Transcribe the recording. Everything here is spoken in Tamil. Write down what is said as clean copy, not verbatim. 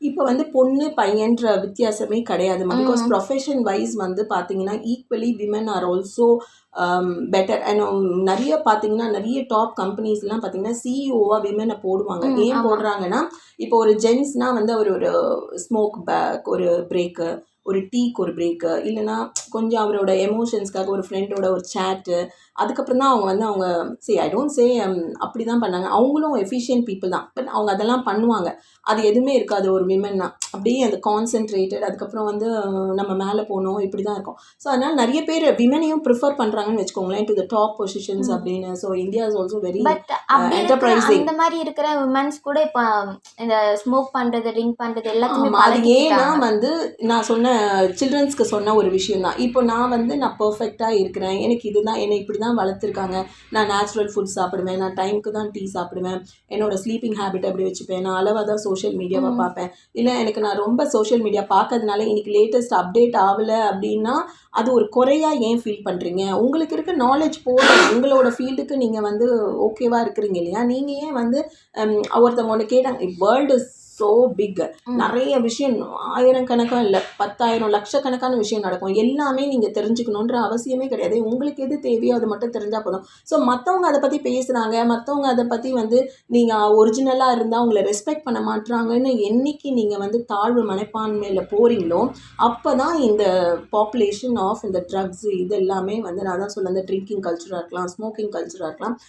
இப்போ வந்து பொண்ணு பையன்ற வித்தியாசமே கிடையாதுமா. பிகாஸ் ப்ரொஃபஷன் வைஸ் வந்து பார்த்தீங்கன்னா equally women are also better. And நிறைய பார்த்தீங்கன்னா நிறைய டாப் கம்பெனிஸ்லாம் பார்த்தீங்கன்னா சிஇஓவாக விமனை போடுவாங்க. ஏன் போடுறாங்கன்னா இப்போ ஒரு ஜென்ஸ்னால் வந்து அவர் ஒரு ஸ்மோக் பேக், ஒரு பிரேக்கு, ஒரு டீக்கு ஒரு பிரேக்கு, இல்லைனா கொஞ்சம் அவரோட எமோஷன்ஸ்க்காக ஒரு ஃப்ரெண்டோட ஒரு சேட்டு, அதுக்கப்புறம் தான் அவங்க வந்து அவங்க ஐ டோன்ட் சே அப்படி தான் பண்ணாங்க. அவங்களும் எஃபிஷியன்ட் பீப்புள் தான். பட் அவங்க அதெல்லாம் பண்ணுவாங்க. அது எதுவுமே இருக்காது ஒரு விமன்னா. அப்படியே அந்த கான்சென்ட்ரேட்டட், அதுக்கப்புறம் வந்து நம்ம மேலே போகணும், இப்படி தான் இருக்கும். ஸோ அதனால் நிறைய பேர் விமனையும் ப்ரிஃபர் பண்ணுறாங்கன்னு வச்சுக்கோங்களேன் டு த டாப் பொசிஷன்ஸ் அப்படின்னு. So India is also very enterprising. இந்த மாதிரி இருக்கிற விமன்ஸ் கூட இப்போ இந்த ஸ்மோக் பண்ணுறது, ட்ரிங்க் பண்ணுறது எல்லாத்தையுமே அது ஏன்னா வந்து நான் சொன்ன சில்ட்ரன்ஸ்க்கு சொன்ன ஒரு விஷயம் தான். இப்போ நான் வந்து நான் பர்ஃபெக்டாக இருக்கிறேன், எனக்கு இதுதான், என்னை இப்படி தான் வளர்த்துருக்காங்க, நான் நேச்சுரல் ஃபுட் சாப்பிடுவேன், நான் டைமுக்கு தான் டீ சாப்பிடுவேன், என்னோடய ஸ்லீப்பிங் ஹேபிட் அப்படி வச்சுப்பேன், நான் அளவாக தான் சோஷியல் மீடியாவை பார்ப்பேன், இல்லை எனக்கு நான் ரொம்ப சோஷியல் மீடியா பார்க்கறதுனால இன்றைக்கி லேட்டஸ்ட் அப்டேட் ஆகலை அப்படின்னா அது ஒரு குறையாக ஏன் ஃபீல் பண்ணுறீங்க? உங்களுக்கு இருக்க நாலேஜ் போதும், உங்களோட ஃபீல்டுக்கு நீங்கள் வந்து ஓகேவாக இருக்கிறீங்க இல்லையா? நீங்கள் ஏன் வந்து ஒருத்தவங்க ஒன்று கேட்டாங்க, வேர்ல்டு ஸோ பிக், நிறைய விஷயம் ஆயிரக்கணக்காக இல்லை 10,000 லட்சக்கணக்கான விஷயம் நடக்கும். எல்லாமே நீங்கள் தெரிஞ்சுக்கணுன்ற அவசியமே கிடையாது. உங்களுக்கு எது தேவையோ அது மட்டும் தெரிஞ்சால் போதும். ஸோ மற்றவங்க அதை பற்றி பேசுகிறாங்க, மற்றவங்க அதை பற்றி வந்து நீங்கள் ஒரிஜினலாக இருந்தால் உங்களை ரெஸ்பெக்ட் பண்ண மாட்டுறாங்கன்னு என்றைக்கு நீங்கள் வந்து தாழ்வு மனப்பான்மையில் போகிறீங்களோ அப்போ தான் இந்த பாப்புலேஷன் ஆஃப் இந்த ட்ரக்ஸு இது எல்லாமே வந்து நான் தான் சொல்ல, இந்த ட்ரிங்கிங் கல்ச்சராக இருக்கலாம், ஸ்மோக்கிங் கல்ச்சராக இருக்கலாம்,